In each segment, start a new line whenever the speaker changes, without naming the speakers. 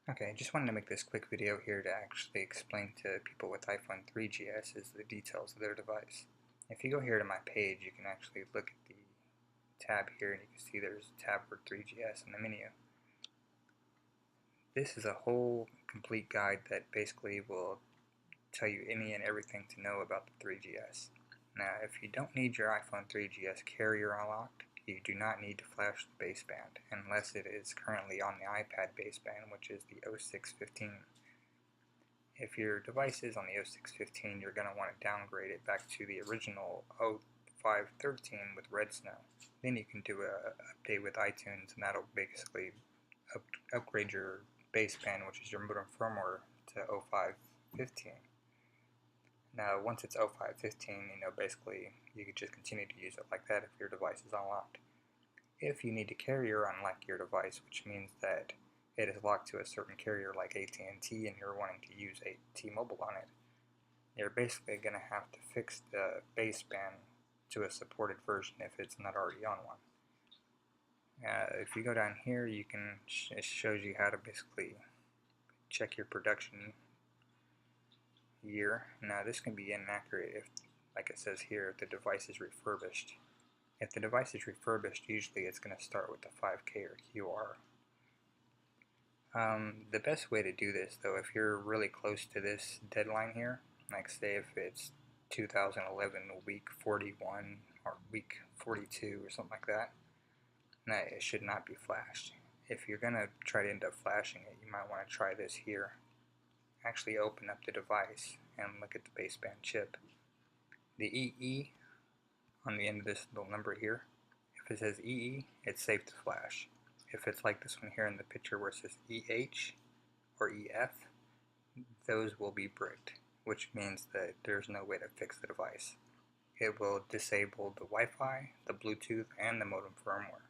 Okay, just wanted to make this quick video here to actually explain to people with iPhone 3GS the details of their device. If you go here to my page, you can actually look at the tab here and you can see there's a tab for 3GS in the menu. This is a whole complete guide that basically will tell you any and everything to know about the 3GS. Now, if you don't need your iPhone 3GS carrier unlocked, you do not need to flash the baseband unless it is currently on the iPad baseband, which is the 0615. If your device is on the 0615, you're going to want to downgrade it back to the original 0513 with Red Snow. Then you can do an update with iTunes, and that'll basically upgrade your baseband, which is your modem firmware, to 0515. Now, once it's 0515, basically you could just continue to use it like that if your device is unlocked. If you need to carrier unlock your device, which means that it is locked to a certain carrier like AT&T and you're wanting to use a T-Mobile on it, you're basically going to have to fix the baseband to a supported version if it's not already on one. If you go down here, it shows you how to basically check your production year. Now, this can be inaccurate if, like it says here, if the device is refurbished. If the device is refurbished, usually it's going to start with the 5K or QR. The best way to do this, though, if you're really close to this deadline here, like say if it's 2011 week 41 or week 42 or something like that, it should not be flashed. If you're going to try to end up flashing it, you might want to try this here. Actually open up the device and look at the baseband chip. The EE on the end of this little number here, if it says EE, it's safe to flash. If it's like this one here in the picture where it says EH or EF, those will be bricked, which means that there's no way to fix the device. It will disable the Wi-Fi, the Bluetooth, and the modem firmware.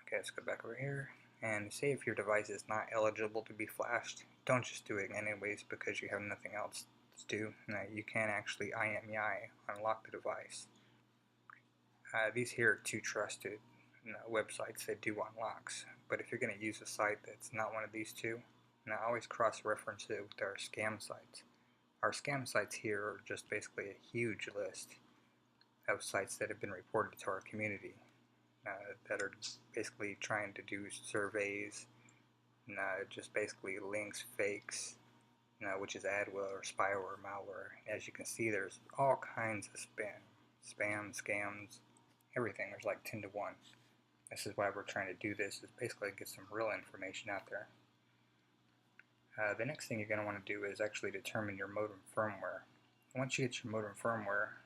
Okay, let's go back over here. And say if your device is not eligible to be flashed, don't just do it anyways because you have nothing else to do. Now, you can actually IMEI unlock the device. These here are two trusted websites that do unlocks, but if you're going to use a site that's not one of these two, now always cross-reference it with our scam sites. Our scam sites here are just basically a huge list of sites that have been reported to our community. That are basically trying to do surveys, just basically links, fakes, which is adware or spyware, malware. As you can see, there's all kinds of spam, scams, everything. There's like 10 to 1. This is why we're trying to do this, is basically get some real information out there. The next thing you're going to want to do is actually determine your modem firmware. Once you get your modem firmware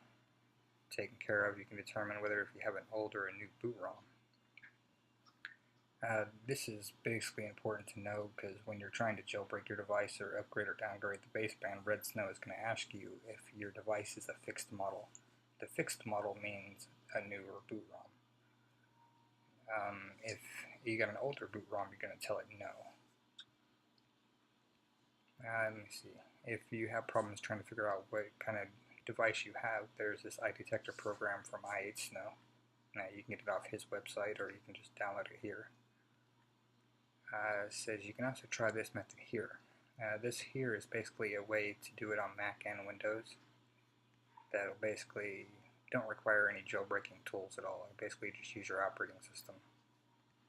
taken care of, you can determine whether if you have an old or a new boot ROM. This is basically important to know because when you're trying to jailbreak your device or upgrade or downgrade the baseband, Red Snow is going to ask you if your device is a fixed model. The fixed model means a newer boot ROM. If you got an older boot ROM, you're going to tell it no. Let me see. If you have problems trying to figure out what kind of device you have, there's this iDetector program from iHateSnow. Now you can get it off his website or you can just download it here. It says you can also try this method here. This here is basically a way to do it on Mac and Windows that'll basically don't require any jailbreaking tools at all. Basically just use your operating system.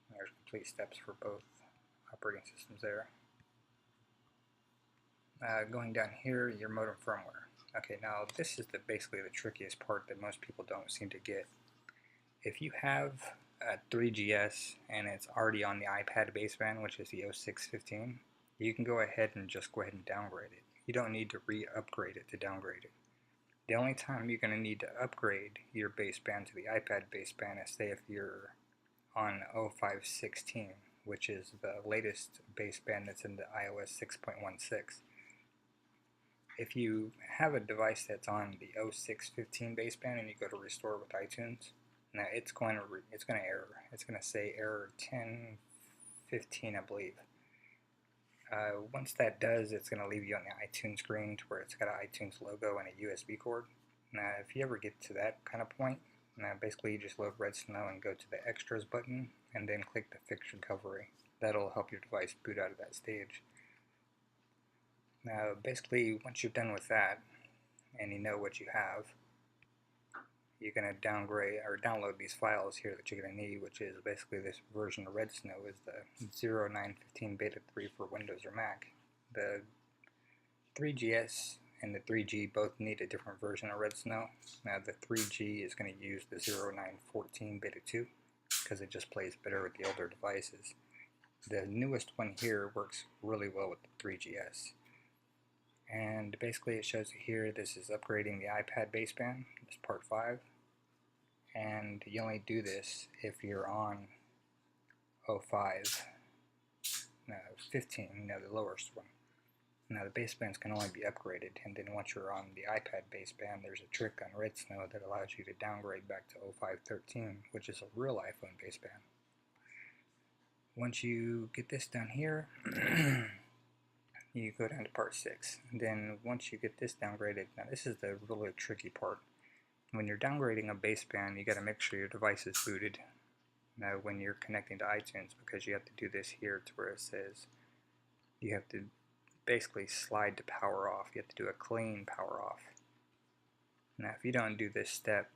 And there's complete steps for both operating systems there. Going down here, your modem firmware. Okay, now this is basically the trickiest part that most people don't seem to get. If you have a 3GS and it's already on the iPad baseband, which is the 0615, you can go ahead and downgrade it. You don't need to re-upgrade it to downgrade it. The only time you're going to need to upgrade your baseband to the iPad baseband is say if you're on 0516, which is the latest baseband that's in the iOS 6.16. If you have a device that's on the 0615 baseband and you go to restore with iTunes, now it's going to error. It's going to say error 1015, I believe. Once that does, it's going to leave you on the iTunes screen to where it's got an iTunes logo and a USB cord. Now, if you ever get to that kind of point, now basically you just load Red Snow and go to the Extras button and then click the Fix Recovery. That'll help your device boot out of that stage. Now basically once you're done with that and you know what you have, you're going to downgrade or download these files here that you're going to need, which is basically this version of Red Snow is the 0915 Beta 3 for Windows or Mac. The 3GS and the 3G both need a different version of Red Snow. Now the 3G is going to use the 0914 Beta 2 because it just plays better with the older devices. The newest one here works really well with the 3GS. And basically it shows you here, this is upgrading the iPad baseband, this part 5. And you only do this if you're on 05, no, 15, the lowest one. Now the basebands can only be upgraded, and then once you're on the iPad baseband, there's a trick on Red Snow that allows you to downgrade back to 0513, which is a real iPhone baseband. Once you get this down here, you go down to part 6. And then once you get this downgraded, now this is the really tricky part. When you're downgrading a baseband, you got to make sure your device is booted. Now when you're connecting to iTunes, because you have to do this here to where it says you have to basically slide to power off. You have to do a clean power off. Now if you don't do this step,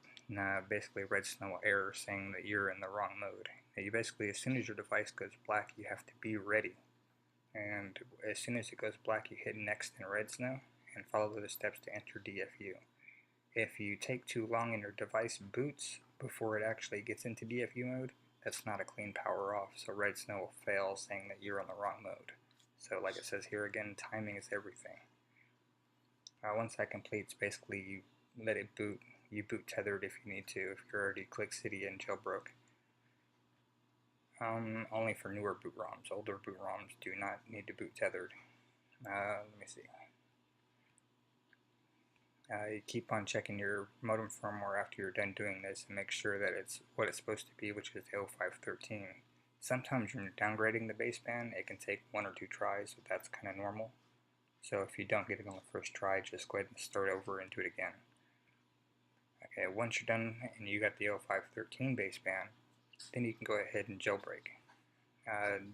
basically Red Snow will error saying that you're in the wrong mode. Now you basically, as soon as your device goes black, you have to be ready. And as soon as it goes black, you hit next in Red Snow and follow the steps to enter DFU. If you take too long and your device boots before it actually gets into DFU mode, that's not a clean power off, so Red Snow will fail saying that you're in the wrong mode. So like it says here again, timing is everything. Once that completes, basically you let it boot. You boot tethered if you need to, if you're already clicked Cydia and jailbroke. Only for newer boot ROMs. Older boot ROMs do not need to boot tethered. Let me see. You keep on checking your modem firmware after you're done doing this and make sure that it's what it's supposed to be, which is the 0513. Sometimes when you're downgrading the baseband, it can take 1 or 2 tries, but that's kind of normal. So if you don't get it on the first try, just go ahead and start over and do it again. Okay, once you're done and you got the 0513 baseband, then you can go ahead and jailbreak.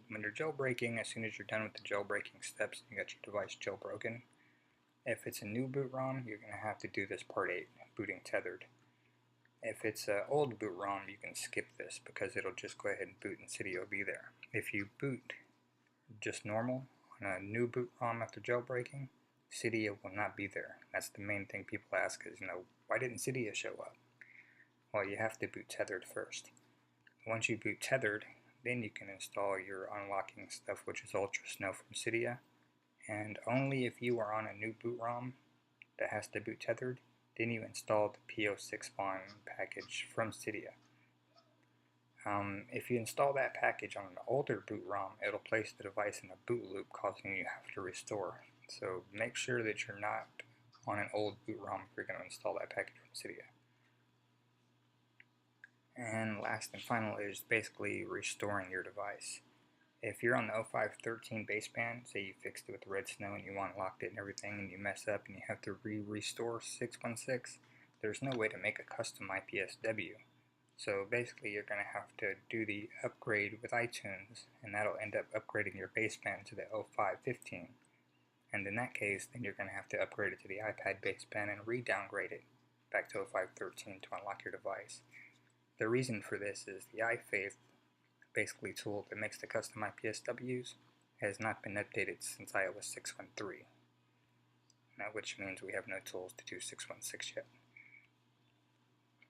When you're jailbreaking, as soon as you're done with the jailbreaking steps, you got your device jailbroken. If it's a new boot ROM, you're going to have to do this part 8, booting tethered. If it's an old boot ROM, you can skip this because it'll just go ahead and boot and Cydia will be there. If you boot just normal on a new boot ROM after jailbreaking, Cydia will not be there. That's the main thing people ask is, why didn't Cydia show up? Well, you have to boot tethered first. Once you boot tethered, then you can install your unlocking stuff, which is Ultra Snow from Cydia. And only if you are on a new boot ROM that has to boot tethered, then you install the PO6 spawn package from Cydia. If you install that package on an older boot ROM, it'll place the device in a boot loop, causing you to have to restore. So make sure that you're not on an old boot ROM if you're going to install that package from Cydia. And last and final is basically restoring your device. If you're on the 0513 baseband, say you fixed it with Red Snow and you unlocked it and everything, and you mess up and you have to restore 616, there's no way to make a custom IPSW. So basically you're going to have to do the upgrade with iTunes, and that'll end up upgrading your baseband to the 0515. And in that case, then you're going to have to upgrade it to the iPad baseband and re-downgrade it back to 0513 to unlock your device. The reason for this is the iFaith basically tool that makes the custom IPSWs has not been updated since iOS 6.13, now which means we have no tools to do 6.16 yet.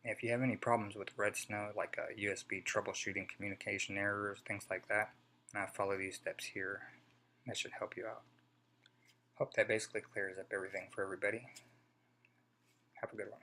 If you have any problems with Red Snow, like USB troubleshooting, communication errors, things like that, follow these steps here. That should help you out. Hope that basically clears up everything for everybody. Have a good one.